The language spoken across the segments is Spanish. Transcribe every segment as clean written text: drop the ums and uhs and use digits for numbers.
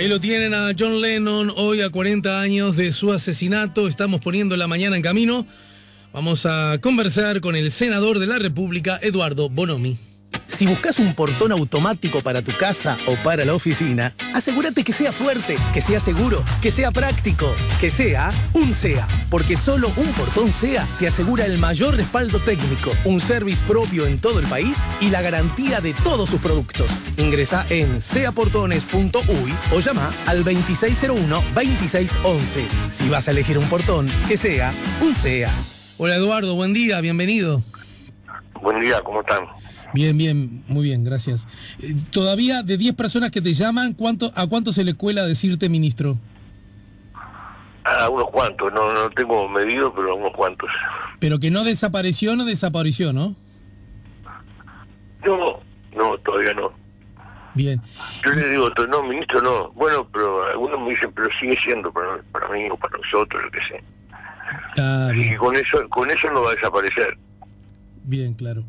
Ahí lo tienen a John Lennon, hoy a 40 años de su asesinato. Estamos poniendo la mañana en camino. Vamos a conversar con el senador de la República, Eduardo Bonomi. Si buscas un portón automático para tu casa o para la oficina, asegúrate que sea fuerte, que sea seguro, que sea práctico, que sea un SEA. Porque solo un portón SEA te asegura el mayor respaldo técnico, un service propio en todo el país y la garantía de todos sus productos. Ingresa en seaportones.uy o llama al 2601-2611. Si vas a elegir un portón, que sea un SEA. Hola Eduardo, buen día, bienvenido. Buen día, ¿cómo están? Bien, bien, muy bien, gracias. Todavía de 10 personas que te llaman, ¿a cuánto se le cuela decirte ministro? A unos cuantos, no tengo medido, pero a unos cuantos. Pero que no desapareció, ¿no? No, todavía no. Bien. Yo le digo, no, ministro, no. Bueno, pero algunos me dicen, pero sigue siendo para mí o para nosotros, lo que sé. Bien. Y con eso no va a desaparecer. Bien, claro.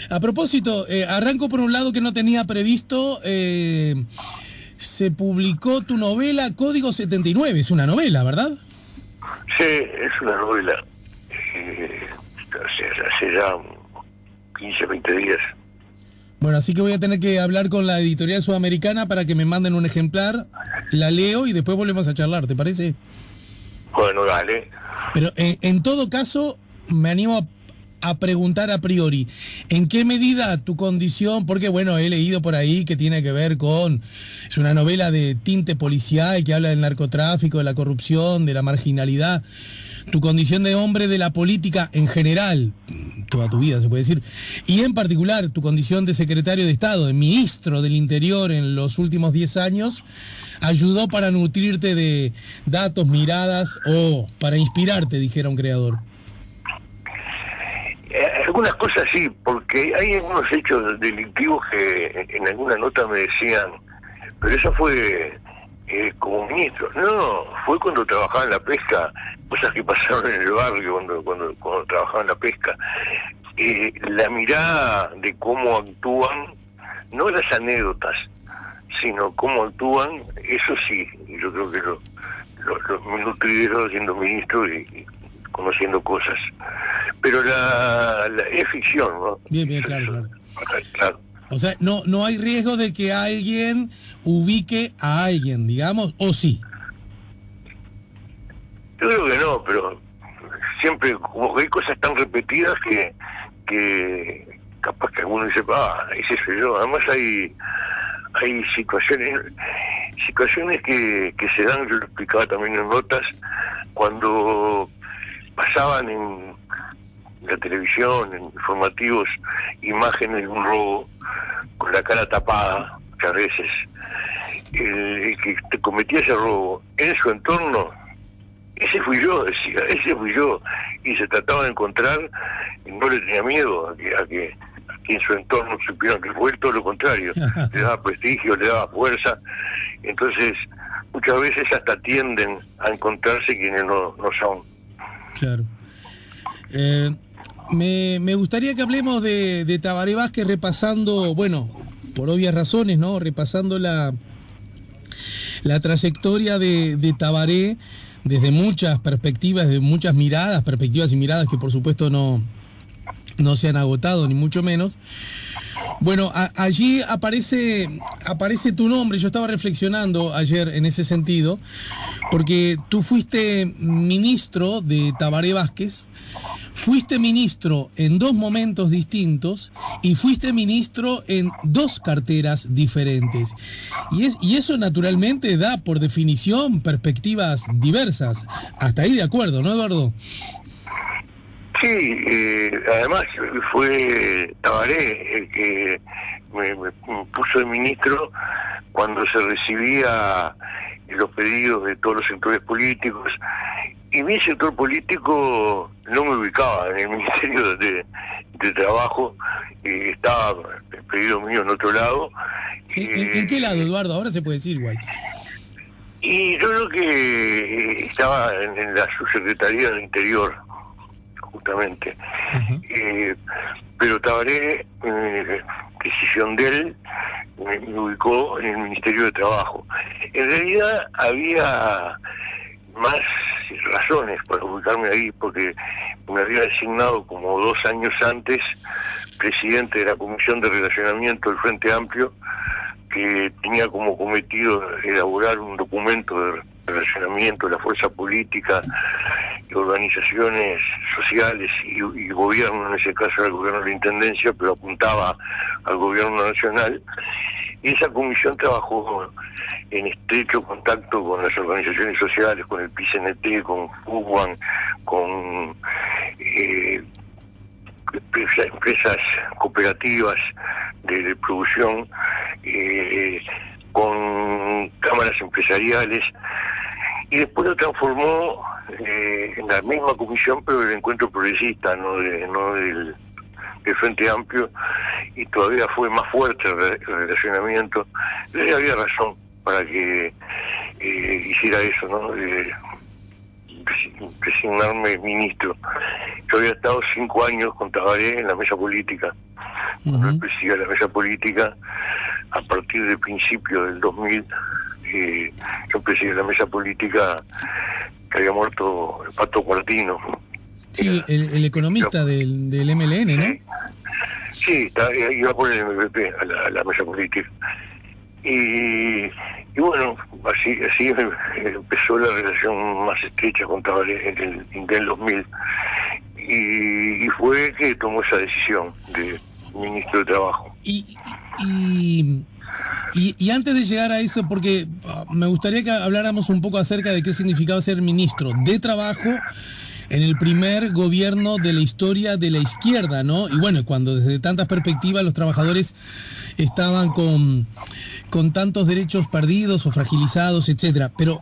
A propósito, arranco por un lado que no tenía previsto. Se publicó tu novela Código 79. Es una novela, ¿verdad? Sí, es una novela. Hace ya 15, 20 días. Bueno, así que voy a tener que hablar con la editorial sudamericana para que me manden un ejemplar. La leo y después volvemos a charlar, ¿te parece? Bueno, dale. Pero en todo caso, me animo a preguntar a priori, ¿en qué medida tu condición, porque bueno, he leído por ahí que tiene que ver con, es una novela de tinte policial que habla del narcotráfico, de la corrupción, de la marginalidad, tu condición de hombre de la política en general, toda tu vida se puede decir, y en particular tu condición de secretario de Estado, de ministro del Interior en los últimos 10 años, ayudó para nutrirte de datos, miradas o para inspirarte, dijera un creador? Algunas cosas sí, porque hay algunos hechos delictivos que en alguna nota me decían, pero eso fue como ministro. No, fue cuando trabajaba en la pesca, cosas que pasaron en el barrio cuando trabajaba en la pesca. La mirada de cómo actúan, no las anécdotas, sino cómo actúan, eso sí, yo creo que me nutrieron siendo ministro y conociendo cosas. Pero es ficción, ¿no? Bien, claro. O sea, no hay riesgo de que alguien ubique a alguien, digamos, ¿o sí? Yo creo que no, pero siempre como que hay cosas tan repetidas que capaz que alguno dice, ese soy yo. Además hay situaciones que se dan, yo lo explicaba también en notas, cuando pasaban en la televisión, en informativos, imágenes de un robo con la cara tapada, muchas veces. El que cometía ese robo en su entorno, ese fui yo, decía, y se trataba de encontrar, y no le tenía miedo a que en su entorno supieran que fue todo lo contrario, le daba prestigio, le daba fuerza. Entonces muchas veces hasta tienden a encontrarse quienes no son. Claro. Me gustaría que hablemos de Tabaré Vázquez, repasando, bueno, por obvias razones, ¿no? Repasando la trayectoria de Tabaré desde muchas perspectivas, de muchas perspectivas y miradas que por supuesto no se han agotado, ni mucho menos. Bueno, allí aparece tu nombre. Yo estaba reflexionando ayer en ese sentido, porque tú fuiste ministro de Tabaré Vázquez, fuiste ministro en dos momentos distintos y fuiste ministro en dos carteras diferentes. Y eso naturalmente da, por definición, perspectivas diversas. Hasta ahí de acuerdo, ¿no, Eduardo? Sí, además fue Tabaré el que me puso de ministro cuando se recibía los pedidos de todos los sectores políticos, y mi sector político no me ubicaba en el Ministerio de Trabajo, estaba el pedido mío en otro lado. ¿En qué lado, Eduardo? Ahora se puede decir igual. Y yo creo que estaba en la subsecretaría del Interior, justamente. Pero Tabaré, decisión de él, me ubicó en el Ministerio de Trabajo. En realidad había más razones para ubicarme ahí, porque me había designado como 2 años antes presidente de la Comisión de Relacionamiento del Frente Amplio, que tenía como cometido elaborar un documento de relacionamiento de la fuerza política y organizaciones sociales y gobierno, en ese caso era el gobierno de la Intendencia, pero apuntaba al gobierno nacional. Y esa comisión trabajó en estrecho contacto con las organizaciones sociales, con el PCNT, con FUBAN, con empresas cooperativas de producción, con cámaras empresariales, y después lo transformó en la misma comisión, pero del Encuentro Progresista, no del Frente Amplio, y todavía fue más fuerte el relacionamiento. Entonces había razón para que hiciera eso, ¿no? Designarme ministro. Yo había estado 5 años con Tabaré en la mesa política. Cuando él presidía la mesa política, a partir del principio del 2000, yo presidí la mesa política que había muerto el Pato Cuartino. Sí, el economista del MLN, ¿no? Sí, iba por el MVP a la mesa política. Y bueno, así empezó la relación más estrecha con Tabaré en el 2000. Y fue que tomó esa decisión de ministro de Trabajo. Y antes de llegar a eso, porque me gustaría que habláramos un poco acerca de qué significaba ser ministro de Trabajo en el primer gobierno de la historia de la izquierda, ¿no? Y bueno, cuando desde tantas perspectivas los trabajadores estaban con tantos derechos perdidos o fragilizados, etcétera. Pero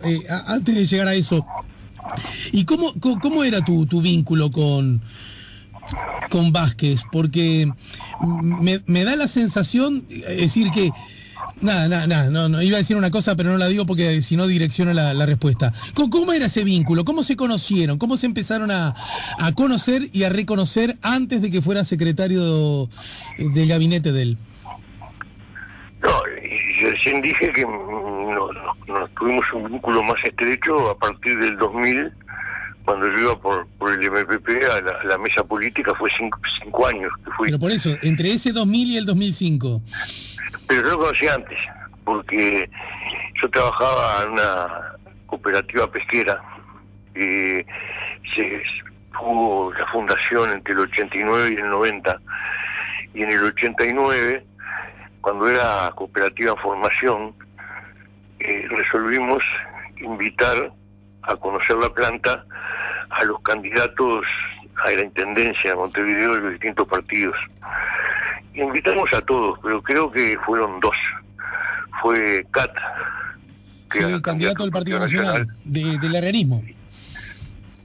antes de llegar a eso, ¿y cómo era tu vínculo con Vázquez? Porque me da la sensación, es decir, que no iba a decir una cosa, pero no la digo porque si no direcciono la respuesta. ¿Cómo era ese vínculo? ¿Cómo se conocieron? ¿Cómo se empezaron a conocer y a reconocer antes de que fuera secretario del gabinete de él? No, y recién dije que nos tuvimos un vínculo más estrecho a partir del 2000, cuando yo iba por el MPP a la mesa política. Fue 5 años que fui. Pero por eso, entre ese 2000 y el 2005. Pero yo lo conocí antes, porque yo trabajaba en una cooperativa pesquera. Hubo la fundación entre el 89 y el 90. Y en el 89, cuando era cooperativa en formación, resolvimos invitar a conocer la planta a los candidatos a la intendencia de Montevideo de los distintos partidos. Invitamos a todos, pero creo que fueron 2. Fue Cat, que sí, el candidato del Partido Nacional, del herrerismo.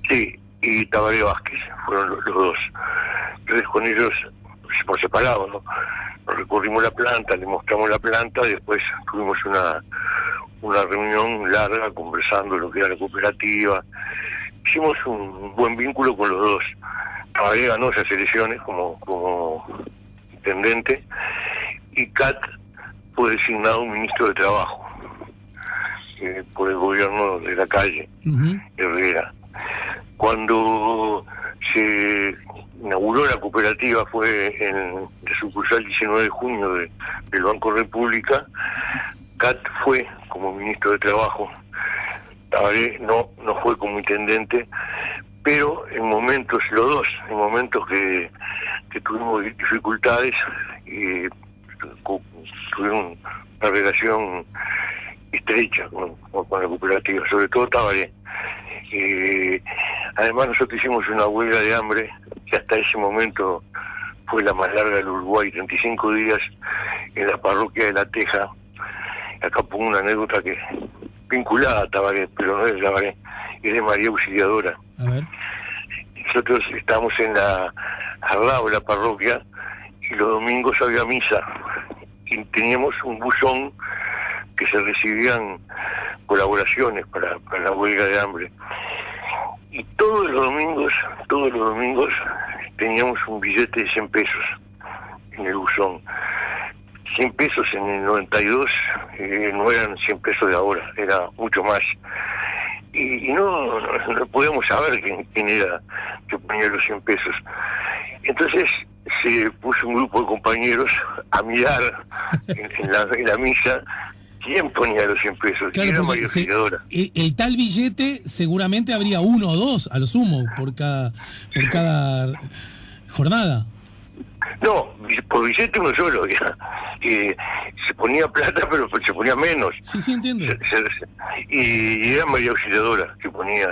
Sí, y Tabaré Vázquez, fueron los 2. Entonces con ellos, por separado, ¿no? Nos recorrimos la planta, le mostramos la planta, después tuvimos una reunión larga conversando lo que era la cooperativa. Hicimos un buen vínculo con los 2. Tabaré ganó esas elecciones como intendente, y Cat fue designado ministro de Trabajo por el gobierno de la calle, Herrera. Cuando se inauguró la cooperativa, fue en la sucursal 19 de junio del Banco República. Cat fue como ministro de Trabajo, Tabaré no fue como intendente, pero en momentos, los 2, en momentos que tuvimos dificultades, tuvieron una relación estrecha con la cooperativa, sobre todo Tabaré. Además nosotros hicimos una huelga de hambre, que hasta ese momento fue la más larga del Uruguay, 35 días, en la parroquia de La Teja. Acá pongo una anécdota que vinculada a Tabaré, pero no es de Tabaré, es de María Auxiliadora. A ver. Nosotros estábamos al lado de la parroquia, y los domingos había misa, y teníamos un buzón que se recibían colaboraciones para la huelga de hambre. Y todos los domingos teníamos un billete de 100 pesos en el buzón. 100 pesos en el 92 no eran 100 pesos de ahora, era mucho más. Y no podíamos saber quién era que ponía los 100 pesos. Entonces se puso un grupo de compañeros a mirar en la misa quién ponía los 100 pesos. Claro, y era porque María Auxiliadora. el tal billete seguramente habría 1 o 2 a lo sumo por cada jornada. No, por billete uno solo. Se ponía plata, pero se ponía menos. Sí, entiendo. Y era María Auxiliadora que ponía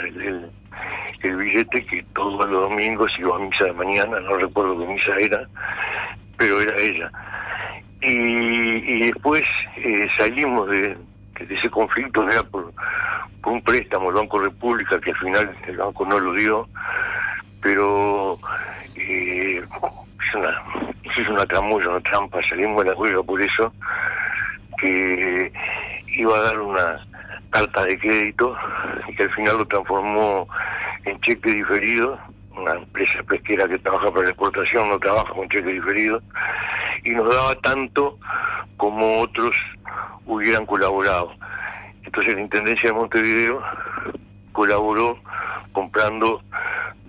el billete, que todos los domingos iba a misa de mañana, no recuerdo qué misa era, pero era ella. Y después salimos de ese conflicto, era por un préstamo, el Banco República, que al final el banco no lo dio, pero es una tramoya, una trampa, salimos de la juega por eso, que iba a dar una carta de crédito y que al final lo transformó en cheque diferido. Una empresa pesquera que trabaja para la exportación no trabaja con cheque diferido, y nos daba tanto como otros hubieran colaborado. Entonces la Intendencia de Montevideo colaboró comprando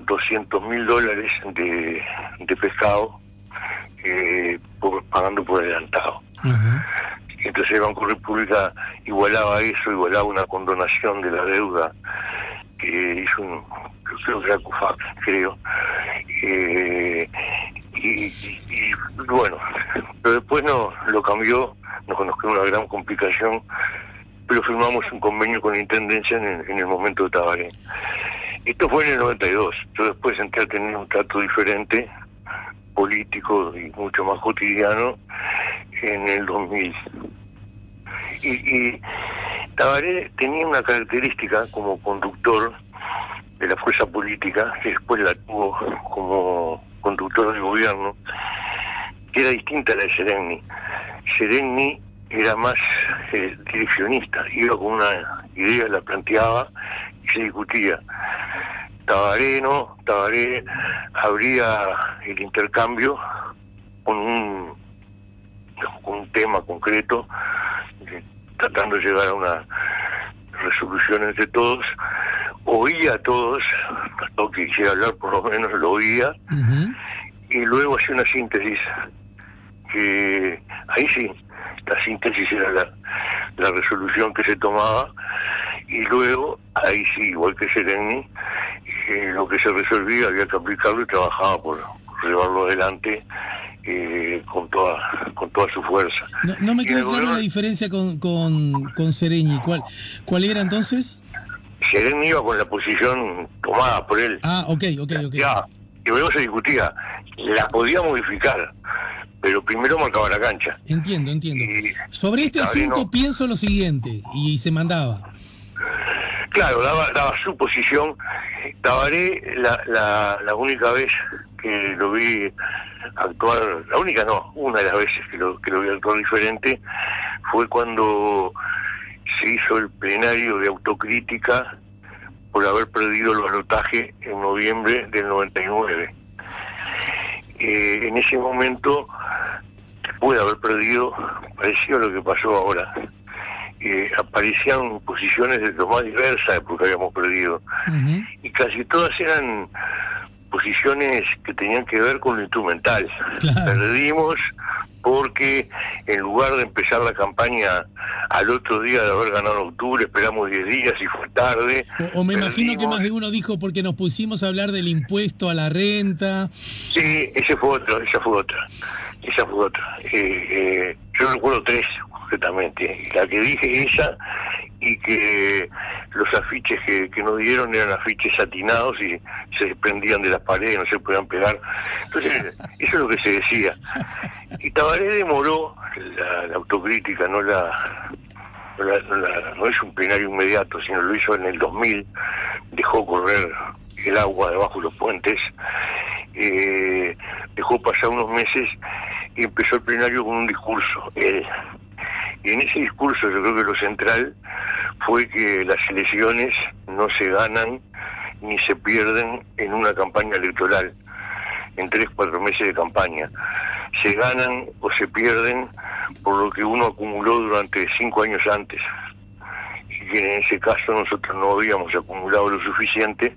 $200.000 de pescado, pagando por adelantado. Uh-huh. Entonces el Banco República igualaba eso, igualaba una condonación de la deuda que hizo creo que era CUFAC, creo. Y bueno, pero después no lo cambió, nos quedó una gran complicación, pero firmamos un convenio con la Intendencia en el momento de Tabaré. Esto fue en el 92. Yo después entré a tener un trato diferente, político y mucho más cotidiano, en el 2000. Y Tabaré tenía una característica como conductor de la fuerza política, que después la tuvo como conductor del gobierno, que era distinta a la de Sereni. Sereni era más direccionista, iba con una idea, la planteaba y se discutía. Tabaré no, Tabaré abría el intercambio con un tema concreto, tratando de llegar a una resolución entre todos, oía a todos, hasta que quisiera hablar por lo menos lo oía, uh-huh, y luego hacía una síntesis, que ahí sí, la síntesis era la resolución que se tomaba, y luego, ahí sí, igual que Sereni, lo que se resolvía había que aplicarlo y trabajaba por llevarlo adelante con toda su fuerza. No me queda claro la diferencia con Sereni. ¿Cuál era entonces? Sereni iba con la posición tomada por él. Ah, ok. Ya, y luego se discutía, la podía modificar, pero primero marcaba la cancha. Entiendo. Sobre este asunto pienso lo siguiente, y se mandaba. Claro, daba su posición. Tabaré, la única vez que lo vi actuar, la única no, una de las veces que lo vi actuar diferente, fue cuando se hizo el plenario de autocrítica por haber perdido el balotaje en noviembre del 99. En ese momento, después de haber perdido, parecía lo que pasó ahora. Aparecían posiciones de lo más diversas porque habíamos perdido, uh-huh, y casi todas eran posiciones que tenían que ver con lo instrumental. Claro. Perdimos porque en lugar de empezar la campaña al otro día de haber ganado en octubre, esperamos 10 días y fue tarde. O me imagino que más de uno dijo porque nos pusimos a hablar del impuesto a la renta. Sí, esa fue otra. Yo recuerdo 3 concretamente. La que dije esa, y que los afiches que nos dieron eran afiches satinados y se desprendían de las paredes, no se podían pegar. Entonces, eso es lo que se decía. Y Tabaré demoró la autocrítica, no hizo un plenario inmediato, sino lo hizo en el 2000, dejó correr el agua debajo de los puentes, dejó pasar unos meses y empezó el plenario con un discurso. Y en ese discurso yo creo que lo central fue que las elecciones no se ganan ni se pierden en una campaña electoral, en 3-4 meses de campaña. Se ganan o se pierden por lo que uno acumuló durante 5 años antes. Y que en ese caso nosotros no habíamos acumulado lo suficiente,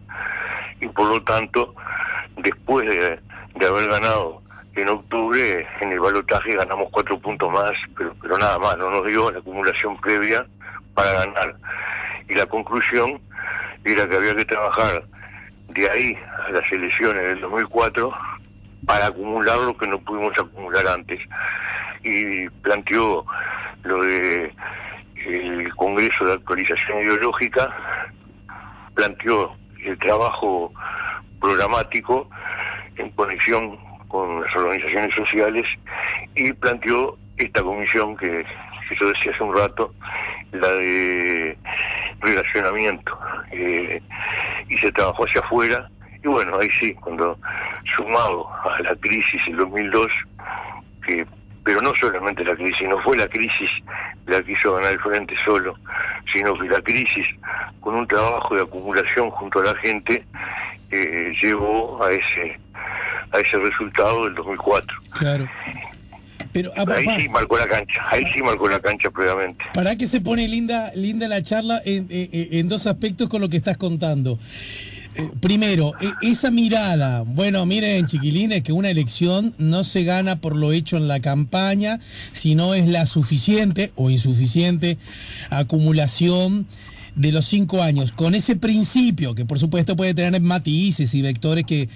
y por lo tanto, después de haber ganado en octubre, en el balotaje ganamos 4 puntos más, pero nada más, no nos dio la acumulación previa para ganar. Y la conclusión era que había que trabajar de ahí a las elecciones del 2004 para acumular lo que no pudimos acumular antes. Y planteó lo de el Congreso de Actualización Ideológica, planteó el trabajo programático en conexión con las organizaciones sociales, y planteó esta comisión que yo decía hace un rato, la de relacionamiento, y se trabajó hacia afuera. Y bueno, ahí sí, cuando sumado a la crisis del 2002, pero no solamente la crisis, no fue la crisis la que hizo ganar el Frente solo, sino que la crisis, con un trabajo de acumulación junto a la gente, llevó a ese resultado del 2004. Claro. Pero ahí sí marcó la cancha previamente. Para que se pone linda la charla en dos aspectos con lo que estás contando. Primero, esa mirada, bueno, miren, chiquilines, que una elección no se gana por lo hecho en la campaña, sino es la suficiente o insuficiente acumulación de los 5 años, con ese principio, que por supuesto puede tener matices y vectores que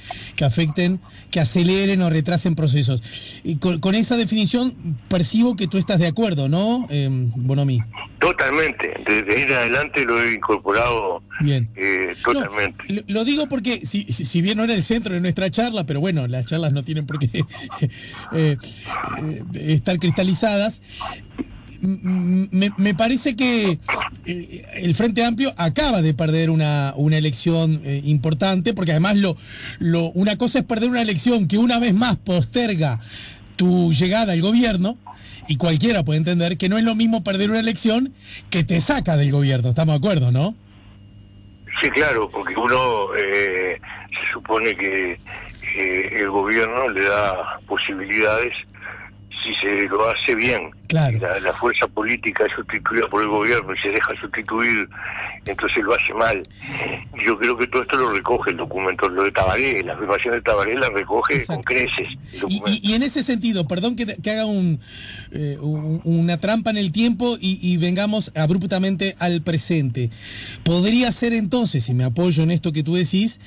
afecten, que aceleren o retrasen procesos. Y con esa definición percibo que tú estás de acuerdo, ¿no, Bonomi? Totalmente, desde ahí en adelante lo he incorporado. Bien. Totalmente. No, lo digo porque, si bien no era el centro de nuestra charla, pero bueno, las charlas no tienen por qué estar cristalizadas. Me parece que el Frente Amplio acaba de perder una elección importante, porque además una cosa es perder una elección que una vez más posterga tu llegada al gobierno, y cualquiera puede entender que no es lo mismo perder una elección que te saca del gobierno. ¿Estamos de acuerdo, no? Sí, claro, porque uno se supone que el gobierno le da posibilidades si se lo hace bien. Claro. La fuerza política es sustituida por el gobierno y se deja sustituir, entonces lo hace mal. Yo creo que todo esto lo recoge el documento, lo de Tabaré, la afirmación de Tabaré la recoge. Exacto. Con creces. Y en ese sentido, perdón que haga una trampa en el tiempo y vengamos abruptamente al presente. ¿Podría ser entonces, si me apoyo en esto que tú decís,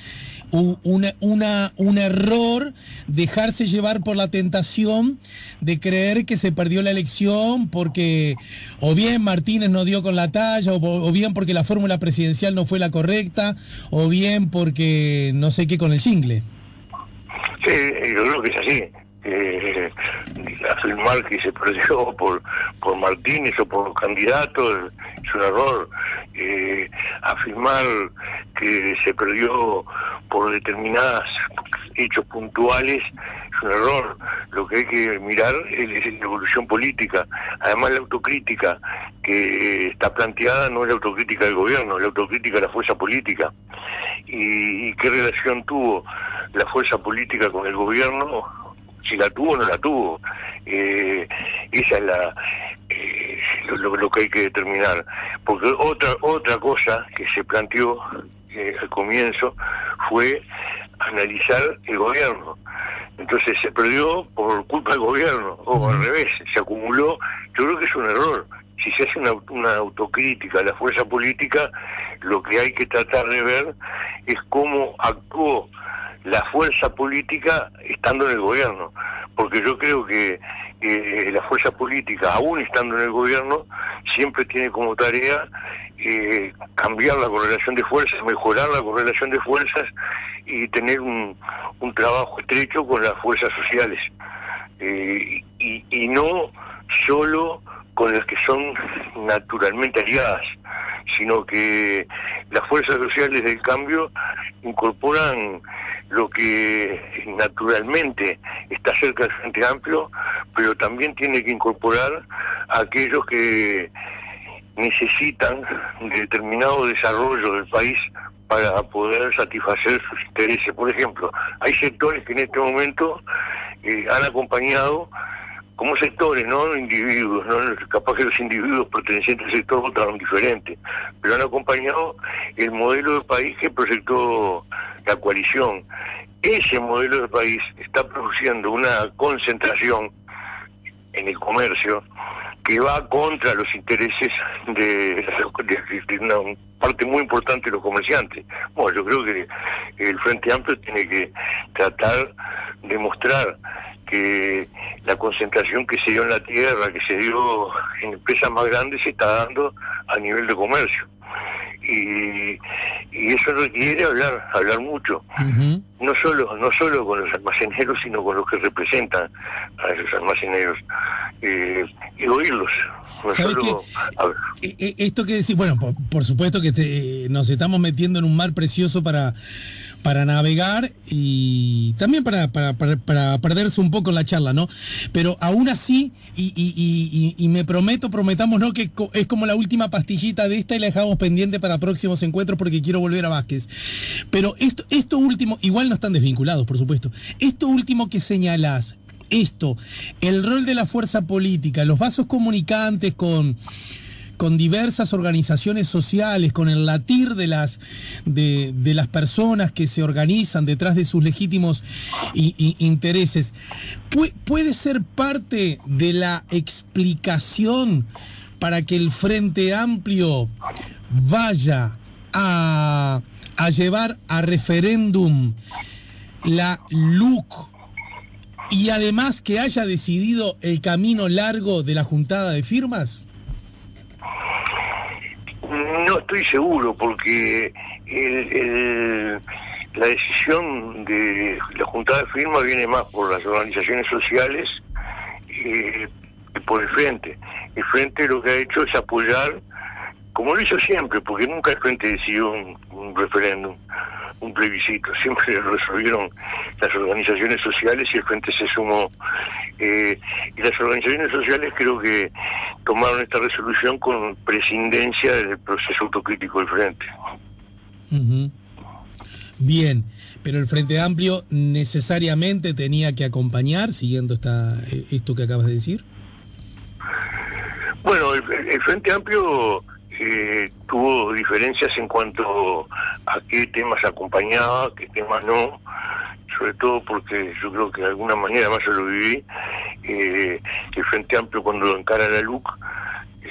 un error dejarse llevar por la tentación de creer que se perdió la elección porque o bien Martínez no dio con la talla, o bien porque la fórmula presidencial no fue la correcta, o bien porque no sé qué con el jingle? Sí, yo creo que es así. Afirmar que se perdió por Martínez o por los candidatos es un error. Afirmar que se perdió por determinados hechos puntuales es un error. Lo que hay que mirar es la evolución política. Además, la autocrítica que está planteada no es la autocrítica del gobierno, es la autocrítica de la fuerza política. ¿Y qué relación tuvo la fuerza política con el gobierno? Si la tuvo o no la tuvo. Esa es lo que hay que determinar. Porque otra cosa que se planteó al comienzo fue analizar el gobierno. Entonces se perdió por culpa del gobierno, o al revés, se acumuló. Yo creo que es un error. Si se hace una autocrítica a la fuerza política, lo que hay que tratar de ver es cómo actuó la fuerza política estando en el gobierno, porque yo creo que la fuerza política, aún estando en el gobierno, siempre tiene como tarea cambiar la correlación de fuerzas, mejorar la correlación de fuerzas y tener un trabajo estrecho con las fuerzas sociales, y no solo con las que son naturalmente aliadas, sino que las fuerzas sociales del cambio incorporan lo que naturalmente está cerca del Frente Amplio, pero también tiene que incorporar a aquellos que necesitan de determinado desarrollo del país para poder satisfacer sus intereses. Por ejemplo, hay sectores que en este momento han acompañado como sectores, no individuos, ¿no? Capaz que los individuos pertenecientes al sector votaron diferente, pero han acompañado el modelo de país que proyectó la coalición. Ese modelo de país está produciendo una concentración en el comercio que va contra los intereses de una parte muy importante de los comerciantes. Bueno, yo creo que el Frente Amplio tiene que tratar de mostrar que la concentración que se dio en la tierra, que se dio en empresas más grandes, se está dando a nivel de comercio. Y eso requiere hablar mucho, no solo con los almaceneros, sino con los que representan a esos almaceneros, y oírlos. No solo, esto que decís, bueno, por supuesto que nos estamos metiendo en un mar precioso para navegar y también para perderse un poco en la charla, ¿no? Pero aún así, y me prometamos, ¿no? Que es como la última pastillita de esta y la dejamos pendiente para próximos encuentros porque quiero volver a Vázquez. Pero esto último, igual no están desvinculados, por supuesto. Esto último que señalás, el rol de la fuerza política, los vasos comunicantes con diversas organizaciones sociales, con el latir de las personas que se organizan detrás de sus legítimos intereses, ¿puede ser parte de la explicación para que el Frente Amplio vaya a llevar a referéndum la LUC y además que haya decidido el camino largo de la juntada de firmas? No estoy seguro, porque la decisión de la juntada de firmas viene más por las organizaciones sociales que por el Frente. El Frente lo que ha hecho es apoyar, como lo hizo siempre, porque nunca el Frente decidió un referéndum, un plebiscito, siempre lo resolvieron las organizaciones sociales y el Frente se sumó. Y las organizaciones sociales creo que tomaron esta resolución con prescindencia del proceso autocrítico del Frente. Bien, pero el Frente Amplio necesariamente tenía que acompañar, siguiendo esto que acabas de decir. Bueno, el Frente Amplio tuvo diferencias en cuanto a qué temas acompañaba, qué temas no, sobre todo porque yo creo que de alguna manera, además yo lo viví, el Frente Amplio cuando lo encara la LUC,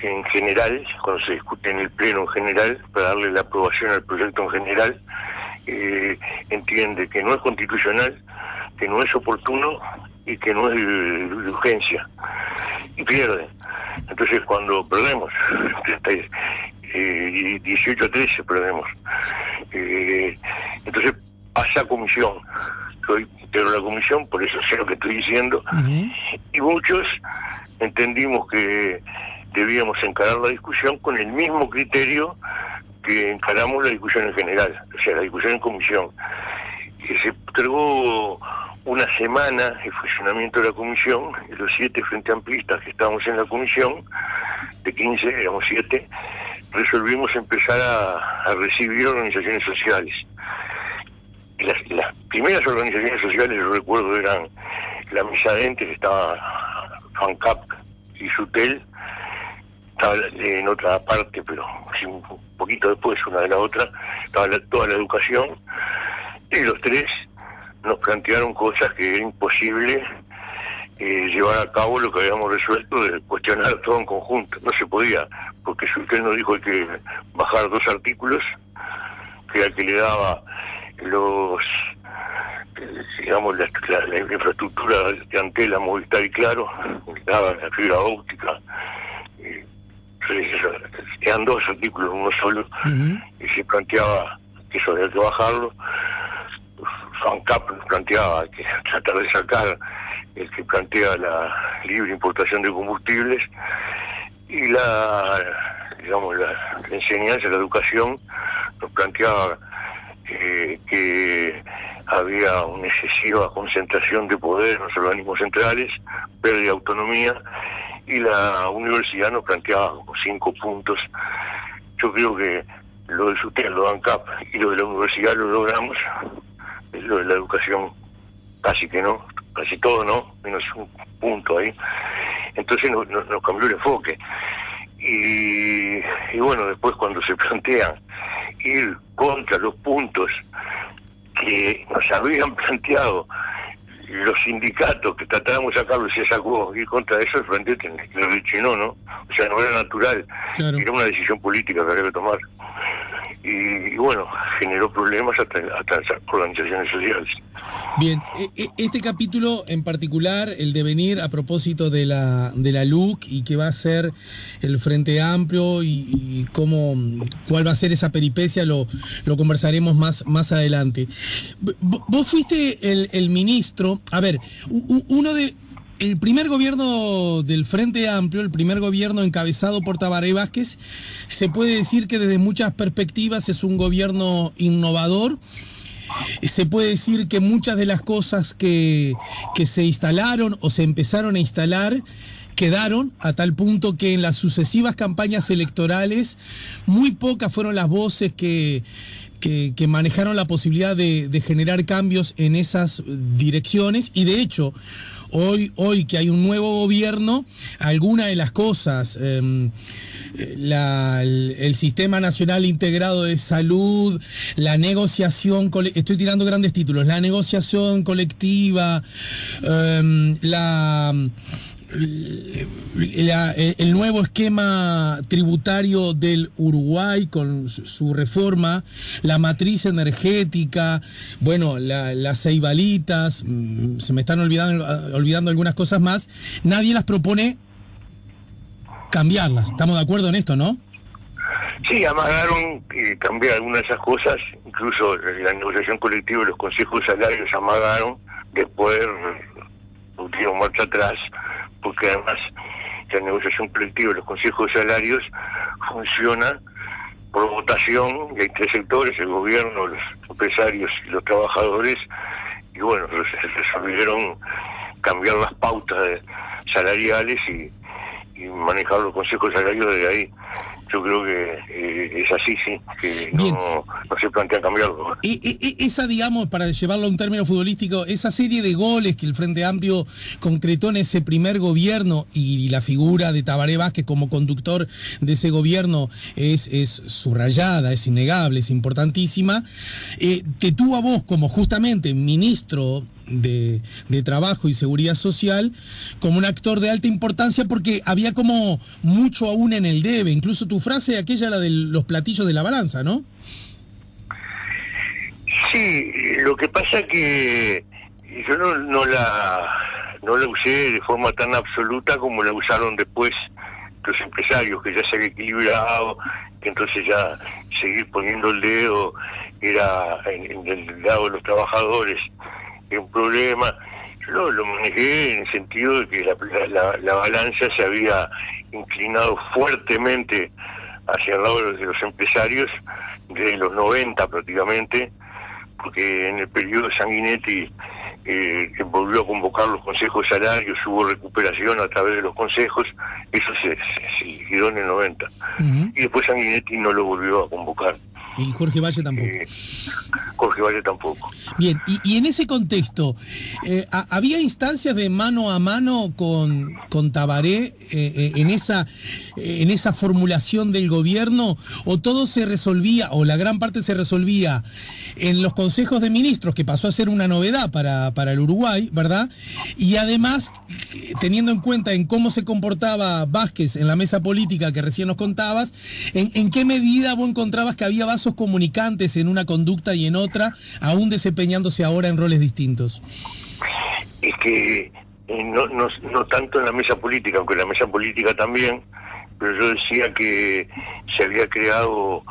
en general, cuando se discute en el Pleno en general, para darle la aprobación al proyecto en general, entiende que no es constitucional, que no es oportuno y que no es de urgencia, y pierde. Entonces cuando perdemos, 18-13 perdemos, entonces pasa a comisión. Yo integro la comisión, por eso sé lo que estoy diciendo, y muchos entendimos que debíamos encarar la discusión con el mismo criterio que encaramos la discusión en general, o sea, la discusión en comisión. Y se postergó una semana el funcionamiento de la comisión, y los 7 frente amplistas que estábamos en la comisión, de 15, éramos 7, resolvimos empezar a recibir organizaciones sociales. Y las primeras organizaciones sociales, yo recuerdo, eran la Misadente, que estaba FANCAP y SUTEL, estaba en otra parte, pero un poquito después una de la otra, estaba toda la educación, y los 3 nos plantearon cosas que era imposible llevar a cabo lo que habíamos resuelto de cuestionar todo en conjunto. No se podía, porque SUTEL nos dijo que bajar 2 artículos, que era el que le daba la infraestructura de Antela, Movistar y Claro, le daba la fibra óptica. Eran 2 artículos, uno solo, y se planteaba que eso había que bajarlo. FANCAP planteaba que tratar de sacar el que plantea la libre importación de combustibles, y la enseñanza, la educación, nos planteaba que había una excesiva concentración de poder en los organismos centrales, pérdida de autonomía, y la universidad nos planteaba como 5 puntos. Yo creo que lo del SUTEL, lo de ANCAP y lo de la universidad lo logramos. Lo de la educación casi que no, casi todo, ¿no? Menos un punto ahí. Entonces nos cambió el enfoque. Y bueno, después cuando se plantean ir contra los puntos que nos habían planteado los sindicatos que tratábamos de sacarlo, y se sacó, ir contra eso, el frente lo rechinó, ¿no? O sea, no era natural, claro. Era una decisión política que había que tomar. Y bueno, generó problemas hasta las organizaciones sociales. Bien, este capítulo en particular, el devenir a propósito de la LUC y qué va a ser el Frente Amplio y cuál va a ser esa peripecia, lo conversaremos más adelante. Vos fuiste el ministro, a ver, el primer gobierno del Frente Amplio, el primer gobierno encabezado por Tabaré Vázquez, se puede decir que desde muchas perspectivas es un gobierno innovador. Se puede decir que muchas de las cosas que se instalaron o se empezaron a instalar quedaron, a tal punto que en las sucesivas campañas electorales muy pocas fueron las voces que manejaron la posibilidad de generar cambios en esas direcciones, y de hecho hoy que hay un nuevo gobierno, alguna de las cosas, el Sistema Nacional Integrado de Salud, la negociación, estoy tirando grandes títulos, la negociación colectiva, el nuevo esquema tributario del Uruguay con su reforma, la matriz energética, bueno, las ceibalitas, se me están olvidando algunas cosas más, nadie las propone cambiarlas. ¿Estamos de acuerdo en esto, no? Sí, amagaron cambiar algunas de esas cosas, incluso la negociación colectiva de los consejos de salarios amagaron, después dieron marcha atrás, porque además la negociación colectiva de los consejos de salarios funciona por votación, y hay tres sectores, el gobierno, los empresarios y los trabajadores, y bueno, resolvieron cambiar las pautas salariales y manejar los consejos de salarios desde ahí. Yo creo que es así, sí, que no se plantea cambiarlo. Esa, digamos, para llevarlo a un término futbolístico, esa serie de goles que el Frente Amplio concretó en ese primer gobierno, y la figura de Tabaré Vázquez como conductor de ese gobierno es subrayada, es innegable, es importantísima, te tuvo a vos como justamente ministro de Trabajo y Seguridad Social como un actor de alta importancia, porque había como mucho aún en el debe, incluso tu frase aquella, la de los platillos de la balanza, ¿no? Sí, lo que pasa que yo no la usé de forma tan absoluta como la usaron después los empresarios, que ya se había equilibrado, que entonces ya seguir poniendo el dedo era en el lado de los trabajadores un problema. Yo lo manejé en el sentido de que la balanza se había inclinado fuertemente hacia el lado de los empresarios desde los 90 prácticamente, porque en el periodo de Sanguinetti que volvió a convocar los consejos de salarios, hubo recuperación a través de los consejos, eso se siguió en el 90. Y después Sanguinetti no lo volvió a convocar. Y Jorge Valle tampoco. Jorge Valle tampoco. Bien, y en ese contexto, ¿había instancias de mano a mano con Tabaré en esa formulación del gobierno, o todo se resolvía, o la gran parte se resolvía en los consejos de ministros, que pasó a ser una novedad para el Uruguay, ¿verdad? Y además, teniendo en cuenta en cómo se comportaba Vázquez en la mesa política que recién nos contabas, ¿en qué medida vos encontrabas que había vasos comunicantes en una conducta y en otra, aún desempeñándose ahora en roles distintos? Es que no tanto en la mesa política, aunque en la mesa política también, pero yo decía que se había creado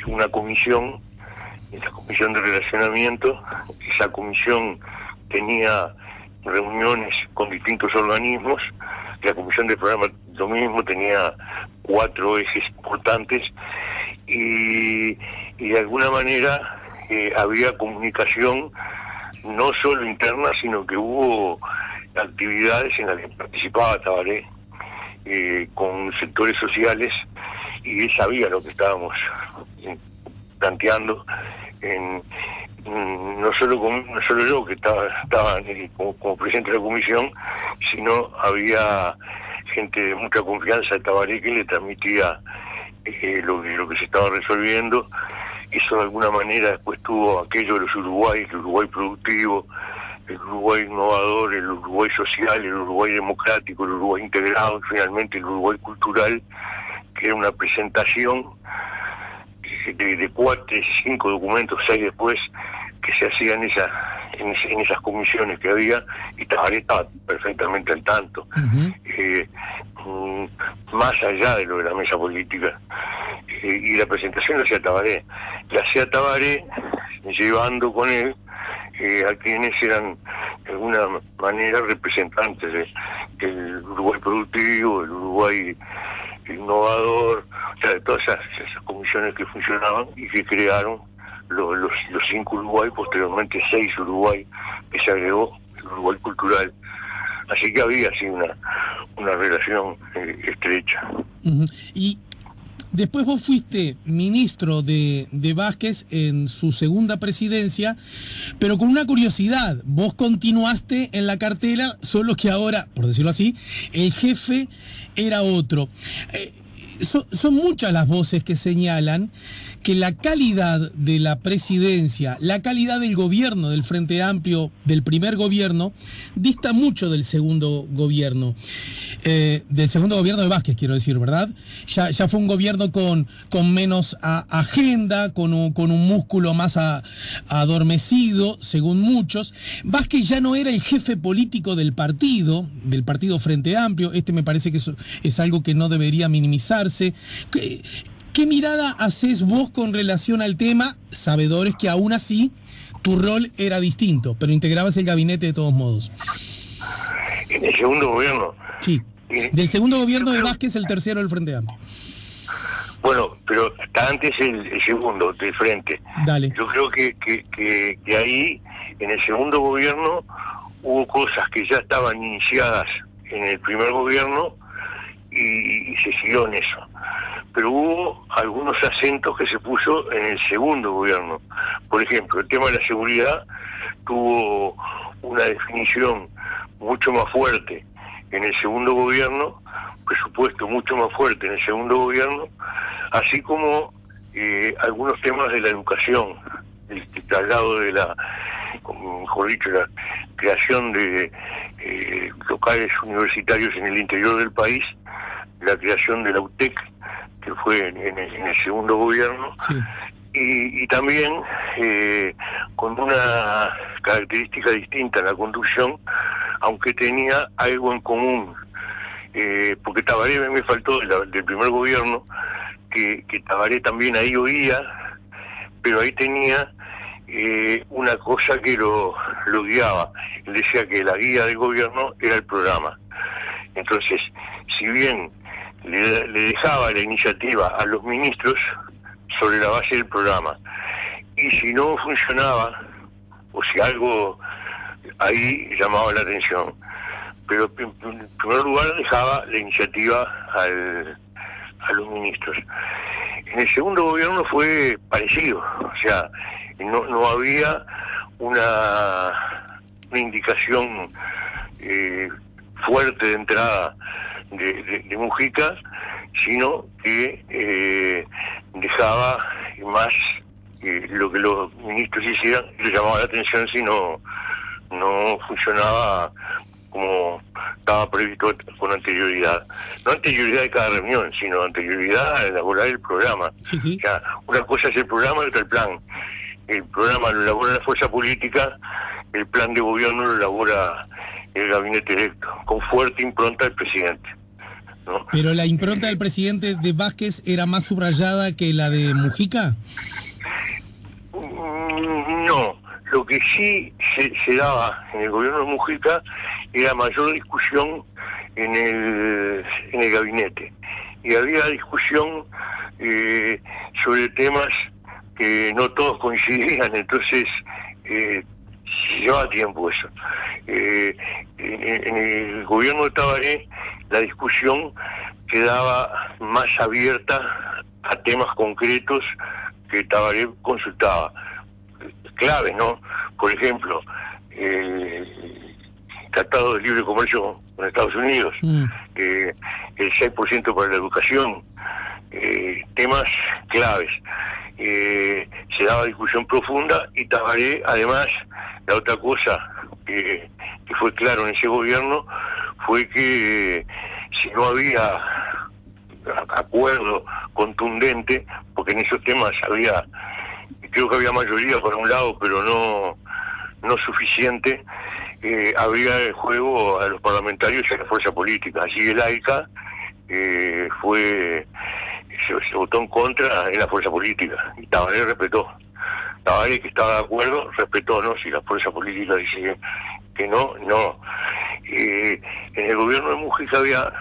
una comisión, la comisión de relacionamiento. Esa comisión tenía reuniones con distintos organismos, la comisión del programa lo mismo, tenía 4 ejes importantes, y de alguna manera había comunicación no solo interna, sino que hubo actividades en las que participaba Tabaré con sectores sociales, y él sabía lo que estábamos planteando no solo yo que estaba como presidente de la comisión, sino había gente de mucha confianza de Tabaré que le transmitía lo que se estaba resolviendo. Eso de alguna manera después tuvo aquello de los Uruguay, el Uruguay productivo, el Uruguay innovador, el Uruguay social, el Uruguay democrático, el Uruguay integrado, y finalmente el Uruguay cultural, que era una presentación de 4, 5 documentos, 6 después, que se hacían en esas comisiones que había, y Tabaré estaba perfectamente al tanto. Más allá de lo de la mesa política, y la presentación la hacía Tabaré, llevando con él a quienes eran de alguna manera representantes del Uruguay productivo, el Uruguay innovador, o sea, de todas esas comisiones que funcionaban y que crearon los 5 Uruguay, posteriormente 6 Uruguay, que se agregó el Uruguay cultural. Así que había así una relación estrecha. Y después vos fuiste ministro de Vázquez en su segunda presidencia, pero con una curiosidad, vos continuaste en la cartera, solo que ahora, por decirlo así, el jefe era otro. Son muchas las voces que señalan que la calidad de la presidencia, la calidad del gobierno del Frente Amplio, del primer gobierno, dista mucho del segundo gobierno. Del segundo gobierno de Vázquez, quiero decir, ¿verdad? Ya fue un gobierno con menos agenda, con un músculo más adormecido, según muchos. Vázquez ya no era el jefe político del partido Frente Amplio. Me parece que eso es algo que no debería minimizarse. ¿Qué mirada haces vos con relación al tema, sabedores que aún así tu rol era distinto, pero integrabas el gabinete de todos modos? En el segundo gobierno. Sí, del segundo gobierno de Vázquez, el tercero del Frente Amplio. Bueno, pero hasta antes el segundo, del Frente. Dale. Yo creo que ahí, en el segundo gobierno, hubo cosas que ya estaban iniciadas en el primer gobierno y se siguió en eso. Pero hubo algunos acentos que se puso en el segundo gobierno. Por ejemplo, el tema de la seguridad tuvo una definición mucho más fuerte en el segundo gobierno, presupuesto mucho más fuerte en el segundo gobierno, así como algunos temas de la educación, el traslado de mejor dicho, la creación de locales universitarios en el interior del país, la creación de la UTEC, que fue en el segundo gobierno, sí. Y también con una característica distinta en la conducción, aunque tenía algo en común, porque Tabaré me faltó del primer gobierno, que Tabaré también ahí oía, pero ahí tenía una cosa que lo guiaba. Él decía que la guía del gobierno era el programa. Entonces, si bien le dejaba la iniciativa a los ministros sobre la base del programa, y si no funcionaba, o si algo ahí llamaba la atención, pero en primer lugar dejaba la iniciativa a los ministros. En el segundo gobierno fue parecido, o sea, no había una indicación fuerte de entrada de Mujica, sino que dejaba más lo que los ministros hicieran, le llamaba la atención si no funcionaba como estaba previsto con anterioridad. No anterioridad de cada reunión, sino anterioridad a elaborar el programa. Sí, sí. O sea, una cosa es el programa y otra el plan. El programa lo elabora la fuerza política, el plan de gobierno lo elabora el gabinete electo, con fuerte impronta del presidente, ¿no? ¿Pero la impronta del presidente de Vázquez era más subrayada que la de Mujica? No, lo que sí se daba en el gobierno de Mujica era mayor discusión en el gabinete, y había discusión sobre temas que no todos coincidían, entonces llevaba tiempo eso. En el gobierno de Tabaré la discusión quedaba más abierta a temas concretos que Tabaré consultaba. claves, ¿no? Por ejemplo, el Tratado de Libre Comercio con Estados Unidos, el 6% para la educación, temas claves. Se daba discusión profunda y Tabaré, además, la otra cosa que fue claro en ese gobierno fue que si no había acuerdo contundente, porque en esos temas creo que había mayoría por un lado, pero no suficiente, habría el juego a los parlamentarios y a la fuerza política. Así el AICA se votó en contra en la fuerza política, y Tabaré respetó. Tabaré, que estaba de acuerdo, respetó, ¿no? Si la fuerza política dice que no. En el gobierno de Mujica había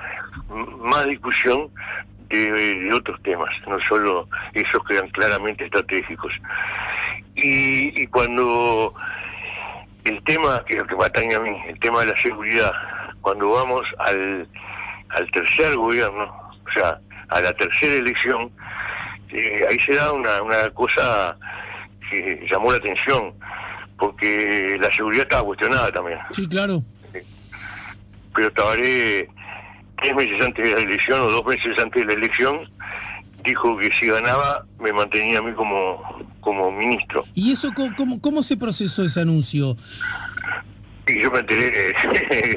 más discusión de otros temas, no solo esos que eran claramente estratégicos. Y cuando el tema que me atañe a mí, el tema de la seguridad, cuando vamos al tercer gobierno, o sea, a la tercera elección, ahí se da una cosa que llamó la atención, porque la seguridad estaba cuestionada también. Sí, claro. Pero Tabaré, 3 meses antes de la elección o 2 meses antes de la elección, dijo que si ganaba me mantenía a mí como ministro. ¿Y eso cómo se procesó ese anuncio? Y yo me enteré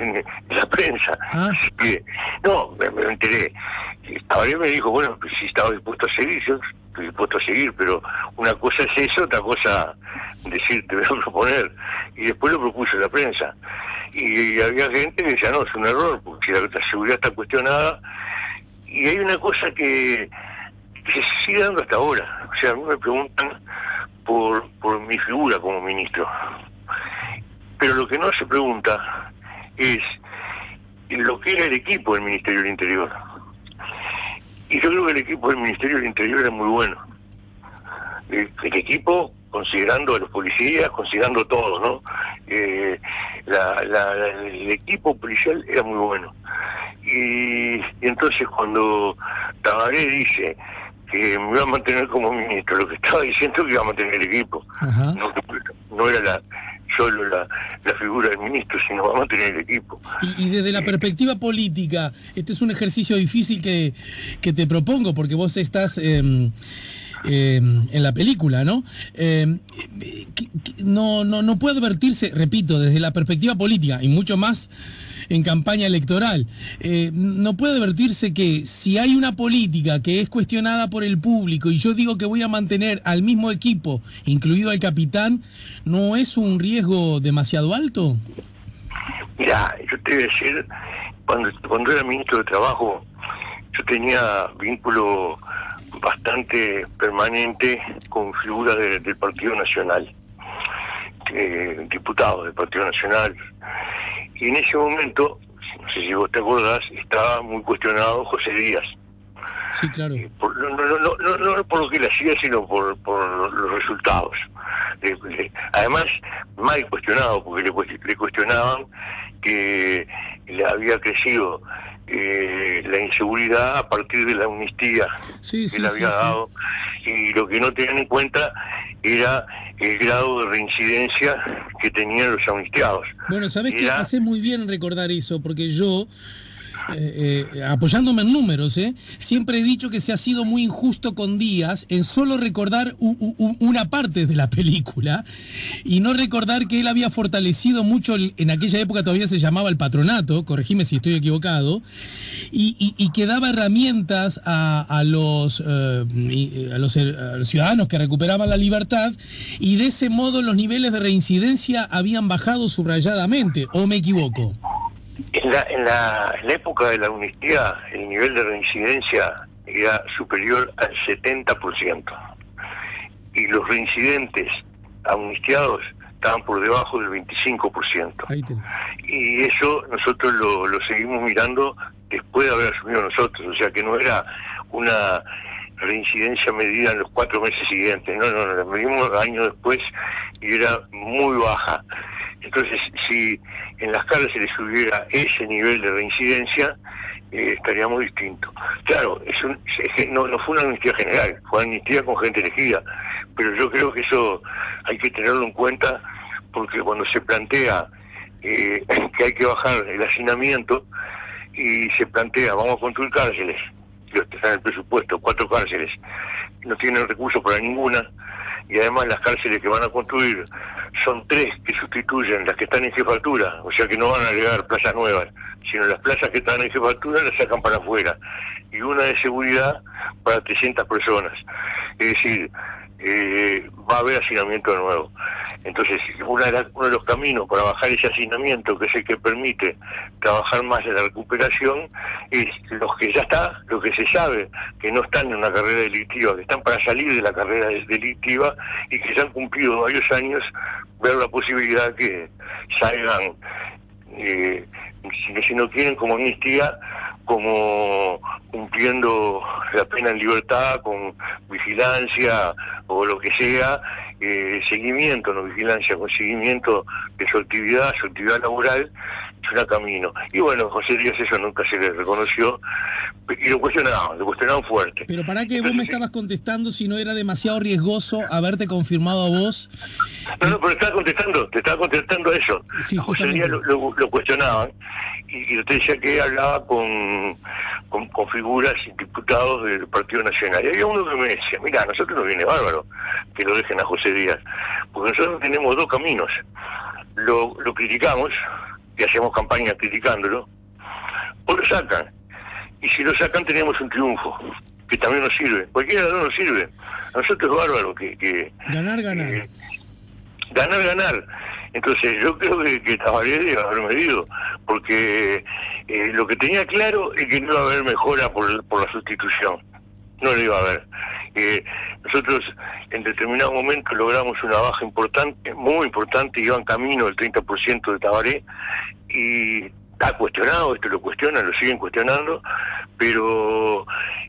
en la prensa. Así que, no, me enteré. Tabaré me dijo, bueno, pues si estaba dispuesto a seguir, yo estoy dispuesto a seguir, pero una cosa es eso, otra cosa decir, te voy a proponer. Y después lo propuso la prensa. Y había gente que decía, no, es un error, porque la seguridad está cuestionada. Y hay una cosa que se sigue dando hasta ahora. O sea, a mí me preguntan por mi figura como ministro. Pero lo que no se pregunta es lo que era el equipo del Ministerio del Interior. Y yo creo que el equipo del Ministerio del Interior era muy bueno. El equipo, considerando a los policías, considerando todo, ¿no? El equipo policial era muy bueno. Y entonces cuando Tabaré dice que me iba a mantener como ministro, lo que estaba diciendo es que iba a mantener el equipo. No era solo la figura del ministro, sino va a mantener el equipo. Y desde la perspectiva política, este es un ejercicio difícil que te propongo, porque vos estás en la película, ¿no? No puede advertirse, repito, desde la perspectiva política, y mucho más en campaña electoral, no puede advertirse que si hay una política que es cuestionada por el público y yo digo que voy a mantener al mismo equipo, incluido al capitán, ¿no es un riesgo demasiado alto? Mira, yo te voy a decir, cuando era ministro de Trabajo, yo tenía vínculo bastante permanente con figuras del Partido Nacional, diputados del Partido Nacional. Y en ese momento, no sé si vos te acordás, estaba muy cuestionado José Díaz. Sí, claro. No por lo que él hacía, sino por los resultados. Además, mal cuestionado, porque le cuestionaban que le había crecido la inseguridad a partir de la amnistía que le había dado. Y lo que no tenían en cuenta era el grado de reincidencia que tenían los amnistiados. Bueno, sabés que hace muy bien recordar eso, porque yo, apoyándome en números, siempre he dicho que se ha sido muy injusto con Díaz en solo recordar una parte de la película y no recordar que él había fortalecido mucho, en aquella época todavía se llamaba el patronato, corregime si estoy equivocado, y que daba herramientas a los ciudadanos que recuperaban la libertad, y de ese modo los niveles de reincidencia habían bajado subrayadamente, ¿o me equivoco? En la época de la amnistía, el nivel de reincidencia era superior al 70%. Y los reincidentes amnistiados estaban por debajo del 25%. Y eso nosotros lo seguimos mirando después de haber asumido nosotros. O sea que no era una reincidencia medida en los 4 meses siguientes. No, la medimos años después y era muy baja. Entonces, si en las cárceles hubiera ese nivel de reincidencia, estaríamos distintos. Claro, no fue una amnistía general, fue una amnistía con gente elegida, pero yo creo que eso hay que tenerlo en cuenta, porque cuando se plantea que hay que bajar el hacinamiento y se plantea, vamos a construir cárceles, que están en el presupuesto, 4 cárceles, no tienen recursos para ninguna, y además las cárceles que van a construir son 3 que sustituyen las que están en jefatura, o sea que no van a agregar plazas nuevas, sino las plazas que están en jefatura las sacan para afuera, y una de seguridad para 300 personas. Es decir, va a haber hacinamiento de nuevo. Entonces, uno de los caminos para bajar ese hacinamiento, que es el que permite trabajar más en la recuperación, es los que ya está, lo que se sabe, que no están en una carrera delictiva, que están para salir de la carrera delictiva y que ya han cumplido varios años, ver la posibilidad que salgan, si no quieren como amnistía, como cumpliendo la pena en libertad, con vigilancia o lo que sea, seguimiento, no vigilancia, con seguimiento de su actividad laboral, es un camino. Y bueno, José Díaz eso nunca se le reconoció, y lo cuestionaban fuerte. Pero ¿para qué vos me estabas contestando si no era demasiado riesgoso haberte confirmado a vos? No, pero te estaba contestando a eso. Sí, José Díaz lo cuestionaban, y usted decía que hablaba con figuras y diputados del Partido Nacional. Y había uno que me decía, mira, a nosotros nos viene bárbaro que lo dejen a José Díaz, porque nosotros tenemos 2 caminos. Lo criticamos, y hacemos campaña criticándolo, o lo sacan. Y si lo sacan tenemos un triunfo, que también nos sirve. Cualquiera de los dos nos sirve. A nosotros es bárbaro que ganar. Ganar. Entonces yo creo que Tabaré debe haber medido, porque lo que tenía claro es que no iba a haber mejora por la sustitución. No lo iba a haber. Nosotros en determinado momento logramos una baja importante, muy importante, iban camino del 30% de Tabaré, y está cuestionado, esto lo cuestionan, lo siguen cuestionando, pero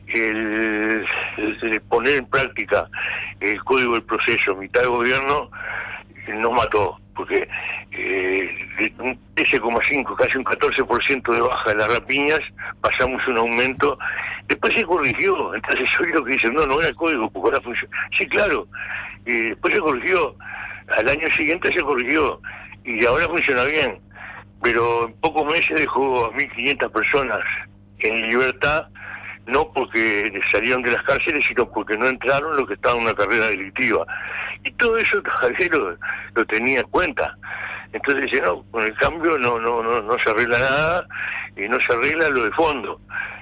el poner en práctica el código del proceso, mitad de gobierno, nos mató, porque de un 13,5, casi un 14% de baja de las rapiñas, pasamos un aumento. Después se corrigió, entonces soy lo que dicen, no era el código, porque ahora funciona. Sí, claro, después se corrigió, al año siguiente se corrigió, y ahora funciona bien, pero en pocos meses dejó a 1.500 personas en libertad, no porque salieron de las cárceles, sino porque no entraron los que estaban en una carrera delictiva. Y todo eso Javier lo tenía en cuenta. Entonces dice, no, con el cambio no se arregla nada, y no se arregla lo de fondo.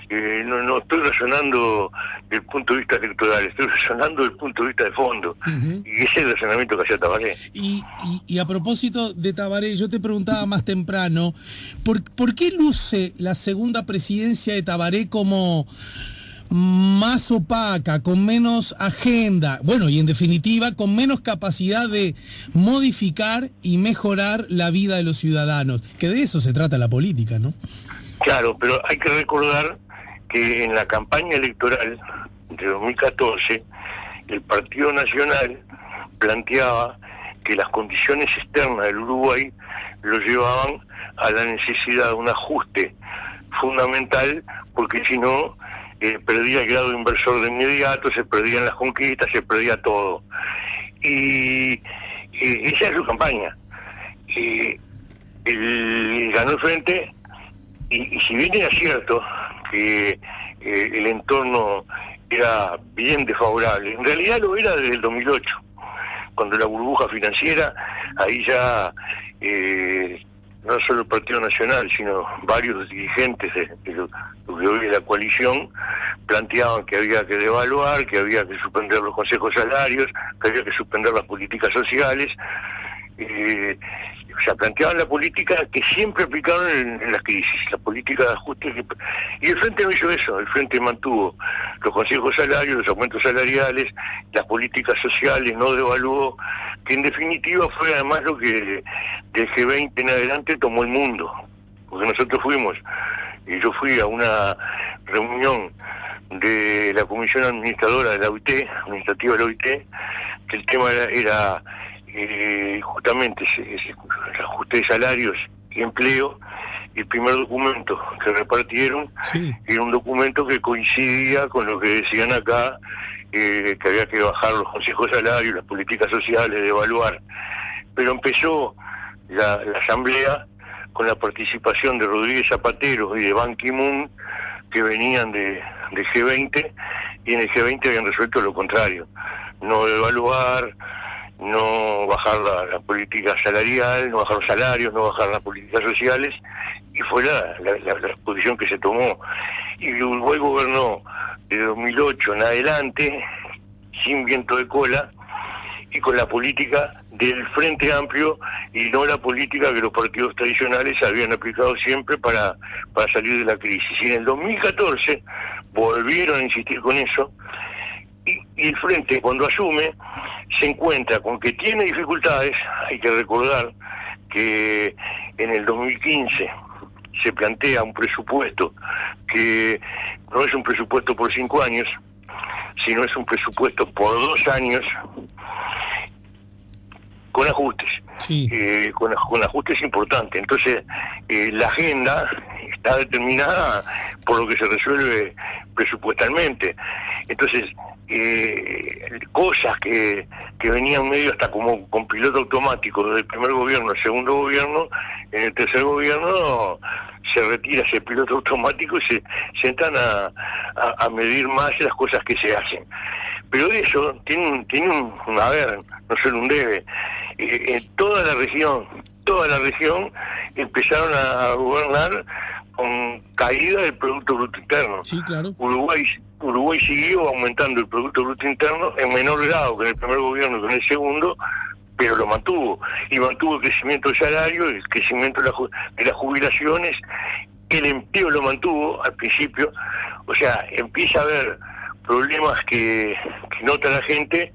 No estoy razonando del punto de vista electoral, estoy razonando del punto de vista de fondo. Y ese es el razonamiento que hacía Tabaré. Y a propósito de Tabaré, yo te preguntaba más temprano, ¿por qué luce la segunda presidencia de Tabaré como más opaca, con menos agenda, bueno, y en definitiva, con menos capacidad de modificar y mejorar la vida de los ciudadanos? Que de eso se trata la política, ¿no? Claro, pero hay que recordar que en la campaña electoral de 2014, el Partido Nacional planteaba que las condiciones externas del Uruguay lo llevaban a la necesidad de un ajuste fundamental, porque si no, perdía el grado inversor de inmediato, se perdían las conquistas, se perdía todo. Y esa es su campaña. Él ganó el frente, y si bien era cierto que el entorno era bien desfavorable, en realidad lo era desde el 2008, cuando la burbuja financiera, ahí ya no solo el Partido Nacional, sino varios dirigentes de lo que hoy es la coalición, planteaban que había que devaluar, que había que suspender los consejos salarios, que había que suspender las políticas sociales. O sea, planteaban la política que siempre aplicaron en las crisis, la política de ajuste. Y el Frente no hizo eso, el Frente mantuvo los consejos salarios, los aumentos salariales, las políticas sociales, no devaluó, que en definitiva fue además lo que del G20 en adelante tomó el mundo. Porque nosotros fuimos, y yo fui a una reunión de la Comisión Administradora de la OIT, administrativa de la OIT, que el tema era justamente ese ajuste de salarios y empleo. Y el primer documento que repartieron era un documento que coincidía con lo que decían acá que había que bajar los consejos de salario, las políticas sociales, de evaluar. Pero empezó la asamblea con la participación de Rodríguez Zapatero y de Ban Ki-moon, que venían de G20, y en el G20 habían resuelto lo contrario: no evaluar, no bajar la política salarial, no bajar los salarios, no bajar las políticas sociales, y fue la posición que se tomó. Y Uruguay gobernó de 2008 en adelante sin viento de cola y con la política del Frente Amplio y no la política que los partidos tradicionales habían aplicado siempre para salir de la crisis. Y en el 2014 volvieron a insistir con eso, y el Frente, cuando asume, se encuentra con que tiene dificultades. Hay que recordar que en el 2015 se plantea un presupuesto que no es un presupuesto por 5 años, sino es un presupuesto por 2 años, con ajustes, sí. con ajustes importantes. Entonces, la agenda está determinada por lo que se resuelve presupuestalmente. Entonces, cosas que venían medio hasta como con piloto automático desde el primer gobierno al segundo gobierno, en el tercer gobierno se retira ese piloto automático y se entran a medir más las cosas que se hacen. Pero eso tiene un haber, no solo un debe. Toda la región empezaron a gobernar con caída del Producto Bruto Interno. Sí, claro. Uruguay siguió aumentando el Producto Bruto Interno en menor grado que en el primer gobierno y que en el segundo, pero lo mantuvo. Y mantuvo el crecimiento del salario, el crecimiento de las jubilaciones, el empleo lo mantuvo al principio. O sea, empieza a haber problemas que nota la gente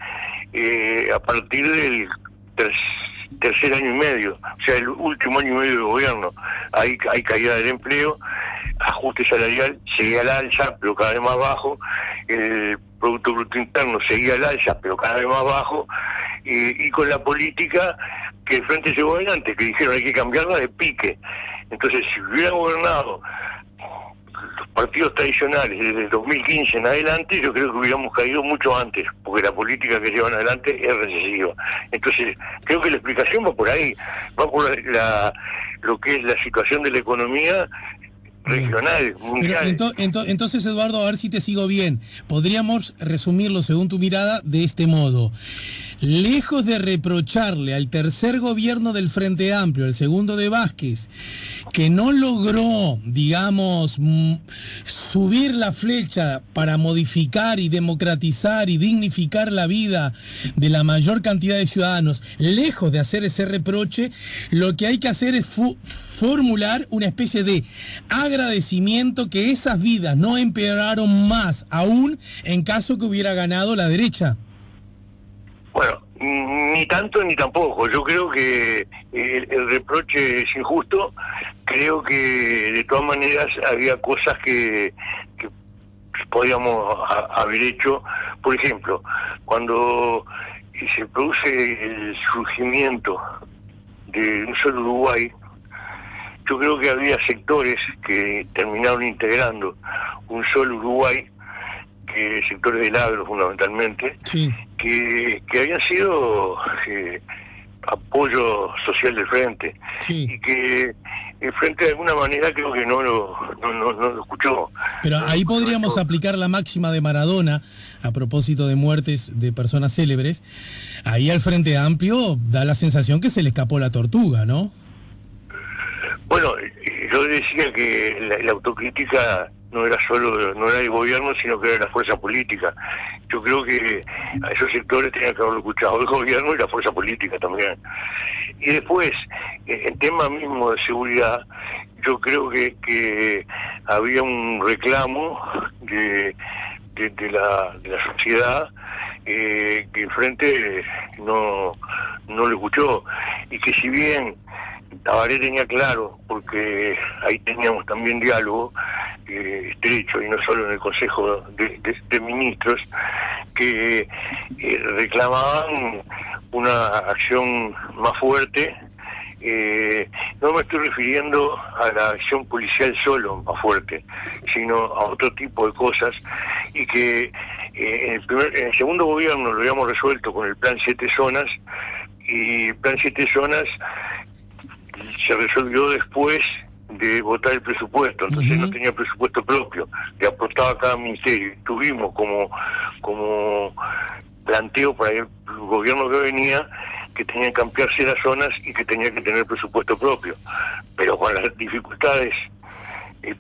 a partir del tercer año y medio, o sea, el último año y medio de gobierno. Hay caída del empleo, ajuste salarial seguía al alza, pero cada vez más bajo, el Producto Bruto Interno seguía al alza, pero cada vez más bajo, y con la política que el Frente llevó adelante, que dijeron hay que cambiarla de pique. Entonces, si hubieran gobernado los partidos tradicionales desde el 2015 en adelante, yo creo que hubiéramos caído mucho antes, porque la política que llevan adelante es recesiva. Entonces, creo que la explicación va por ahí, va por lo que es la situación de la economía regional, mundial. Pero entonces, Eduardo, a ver si te sigo bien. Podríamos resumirlo, según tu mirada, de este modo. Lejos de reprocharle al tercer gobierno del Frente Amplio, el segundo de Vázquez, que no logró, digamos, subir la flecha para modificar y democratizar y dignificar la vida de la mayor cantidad de ciudadanos, lejos de hacer ese reproche, lo que hay que hacer es formular una especie de agradecimiento que esas vidas no empeoraron más, aún en caso que hubiera ganado la derecha. Bueno, ni tanto ni tampoco. Yo creo que el reproche es injusto. Creo que de todas maneras había cosas que podíamos haber hecho. Por ejemplo, cuando se produce el surgimiento de un solo Uruguay, yo creo que había sectores que terminaron integrando un solo Uruguay, sectores del agro fundamentalmente, sí, que habían sido apoyo social del Frente, sí, y que el Frente de alguna manera creo que no lo escuchó. Pero ahí podríamos aplicar la máxima de Maradona a propósito de muertes de personas célebres. Ahí al Frente Amplio da la sensación que se le escapó la tortuga, ¿no? Bueno, yo decía que la autocrítica no era el gobierno, sino que era la fuerza política. Yo creo que a esos sectores tenían que haberlo escuchado el gobierno y la fuerza política también. Y después, el tema mismo de seguridad, yo creo que había un reclamo de la sociedad que el Frente no lo escuchó, y que si bien Tabaré tenía claro, porque ahí teníamos también diálogo estrecho, y no solo en el Consejo de Ministros, que reclamaban una acción más fuerte no me estoy refiriendo a la acción policial solo, más fuerte, sino a otro tipo de cosas, y que en el segundo gobierno lo habíamos resuelto con el plan 7 zonas, y el plan 7 zonas se resolvió después de votar el presupuesto, entonces no tenía presupuesto propio, le aportaba cada ministerio. Tuvimos como planteo para el gobierno que venía que tenían que ampliarse las zonas y que tenía que tener presupuesto propio, pero con las dificultades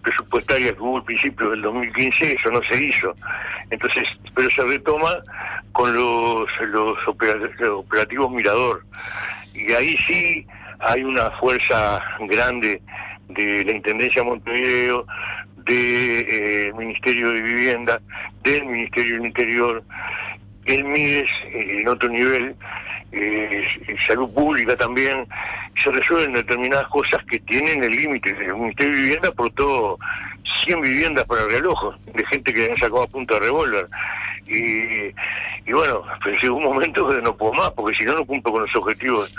presupuestarias que hubo al principio del 2015 eso no se hizo. Entonces, pero se retoma con los operativos Mirador, y ahí sí hay una fuerza grande de la Intendencia de Montevideo, del Ministerio de Vivienda, del Ministerio del Interior, el MIDES en otro nivel, salud pública también. Se resuelven determinadas cosas que tienen el límite. El Ministerio de Vivienda aportó 100 viviendas para Realojos, de gente que habían sacado a punta de revólver. Y bueno, pero llegó un momento que no puedo más, porque si no, no cumplo con los objetivos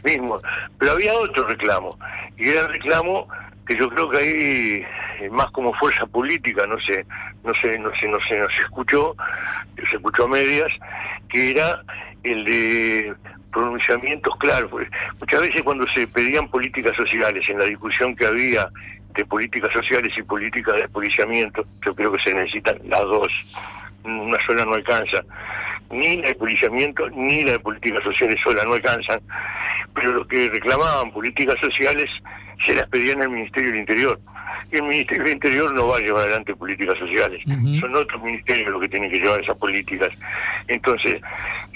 mismos. Pero había otro reclamo, y era el reclamo que yo creo que ahí, más como fuerza política, no se escuchó, se escuchó a medias, que era el de pronunciamientos claros. Muchas veces cuando se pedían políticas sociales, en la discusión que había de políticas sociales y políticas de policiamiento, yo creo que se necesitan las dos, una sola no alcanza, ni la de policiamiento ni la de políticas sociales sola no alcanzan, pero los que reclamaban políticas sociales se las pedían al Ministerio del Interior, y el Ministerio del Interior no va a llevar adelante políticas sociales, son otros ministerios los que tienen que llevar esas políticas. Entonces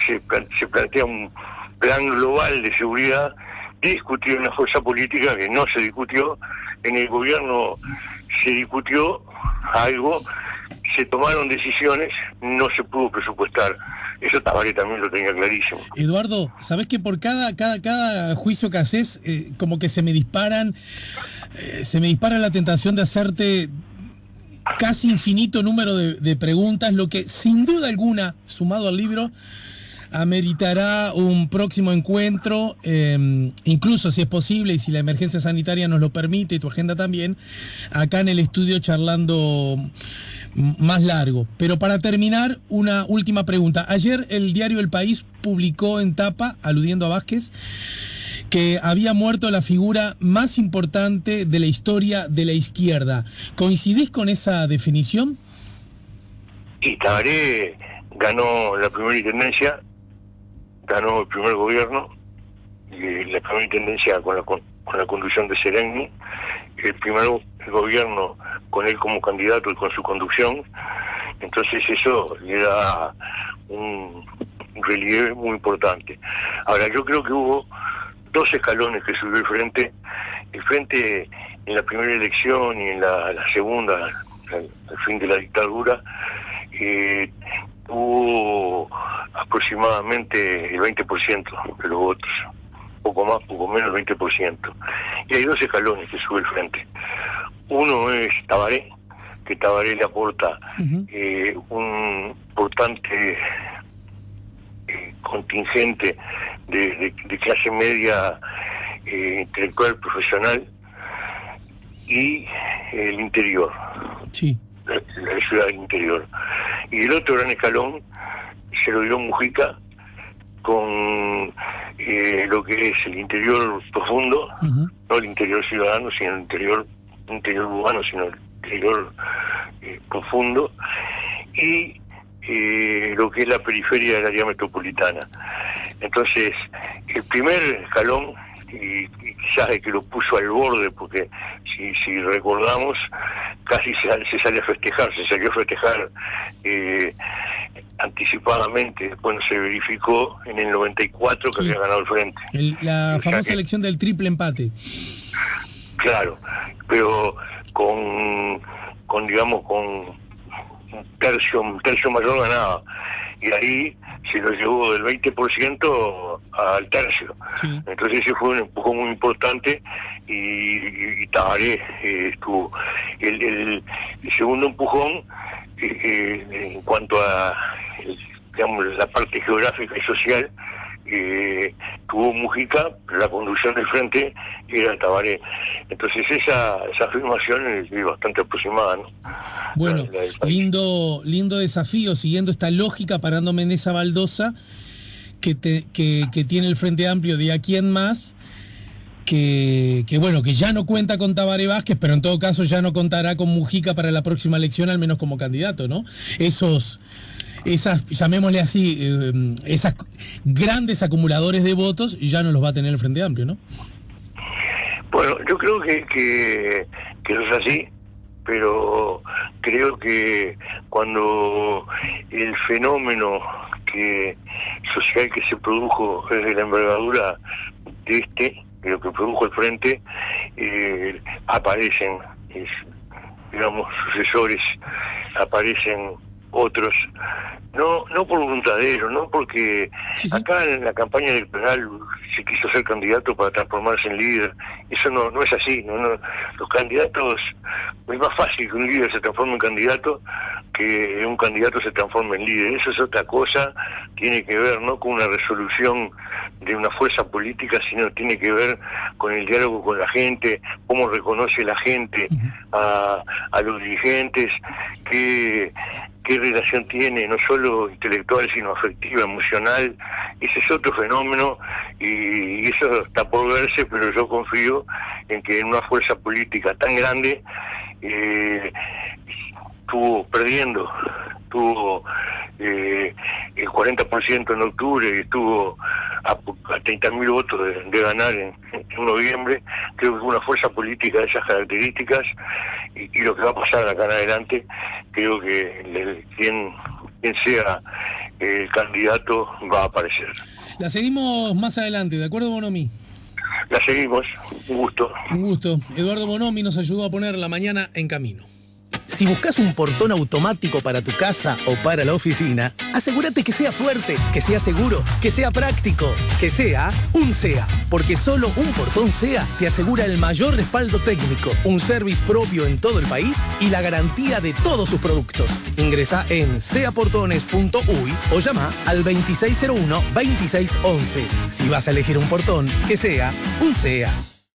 se plantea un plan global de seguridad, discutir una fuerza política que no se discutió. En el gobierno se discutió algo, se tomaron decisiones, no se pudo presupuestar. Eso Tabaré también lo tenía clarísimo. Eduardo, ¿sabés que por cada juicio que haces, como que se me dispara la tentación de hacerte casi infinito número de preguntas, lo que sin duda alguna, sumado al libro, ameritará un próximo encuentro, incluso si es posible y si la emergencia sanitaria nos lo permite y tu agenda también, acá en el estudio charlando más largo. Pero para terminar, una última pregunta. Ayer el diario El País publicó en tapa, aludiendo a Vázquez, que había muerto la figura más importante de la historia de la izquierda. ¿Coincidís con esa definición? Y Tabaré ganó la primera intendencia, ganó el primer gobierno, y la primera intendencia con la conducción de Sereni, el primer gobierno con él como candidato y con su conducción. Entonces eso le da un relieve muy importante. Ahora, yo creo que hubo dos escalones que subió el frente en la primera elección y en la segunda, al fin de la dictadura, tuvo aproximadamente el 20% de los votos, poco más, poco menos, el 20%. Y hay dos escalones que sube el frente. Uno es Tabaré, que Tabaré le aporta un importante contingente de clase media, intelectual, profesional, y el interior, sí, la ciudad del interior. Y el otro gran escalón se lo dio Mujica con lo que es el interior profundo, no el interior ciudadano, sino el interior urbano, sino el interior profundo, y lo que es la periferia del área metropolitana. Entonces, el primer escalón, y quizás el que lo puso al borde, porque si recordamos, casi se sale a festejar, se salió a festejar anticipadamente, después no se verificó en el 94 que había ganado el frente. La famosa elección del triple empate. Claro, pero con un tercio mayor ganaba, y ahí se lo llevó del 20% al tercio. Sí. Entonces ese fue un empujón muy importante, y Tabaré estuvo. El segundo empujón, en cuanto a digamos, la parte geográfica y social, tuvo Mujica, pero la conducción del frente era Tabaré. Entonces esa afirmación es bastante aproximada, ¿no? Bueno, lindo desafío, siguiendo esta lógica, parándome en esa baldosa que tiene el Frente Amplio de aquí en más, que bueno, que ya no cuenta con Tabaré Vázquez, pero en todo caso ya no contará con Mujica para la próxima elección, al menos como candidato, ¿no? Esas, llamémosle así, esas grandes acumuladores de votos ya no los va a tener el Frente Amplio, ¿no? Bueno, yo creo que eso es así, pero creo que cuando el fenómeno social que se produjo desde la envergadura de lo que produjo el Frente, aparecen, digamos, sucesores, aparecen otros, no por voluntad de ellos, no porque acá en la campaña electoral se quiso ser candidato para transformarse en líder. Eso no es así, no. Los candidatos, es más fácil que un líder se transforme en candidato que un candidato se transforme en líder. Eso es otra cosa, tiene que ver no con una resolución de una fuerza política, sino tiene que ver con el diálogo con la gente, cómo reconoce la gente a los dirigentes, qué relación tiene, no solo intelectual, sino afectiva, emocional. Ese es otro fenómeno, y eso está por verse, pero yo confío en que en una fuerza política tan grande estuvo perdiendo, tuvo el 40% en octubre y estuvo a 30.000 votos de ganar en noviembre. Creo que una fuerza política de esas características, y lo que va a pasar acá en adelante, creo que quien sea el candidato va a aparecer. La seguimos más adelante, ¿de acuerdo, Bonomi? La seguimos, un gusto. Un gusto. Eduardo Bonomi nos ayudó a poner la mañana en camino. Si buscas un portón automático para tu casa o para la oficina, asegúrate que sea fuerte, que sea seguro, que sea práctico, que sea un SEA. Porque solo un portón SEA te asegura el mayor respaldo técnico, un service propio en todo el país y la garantía de todos sus productos. Ingresa en seaportones.uy o llama al 2601-2611. Si vas a elegir un portón, que sea un SEA.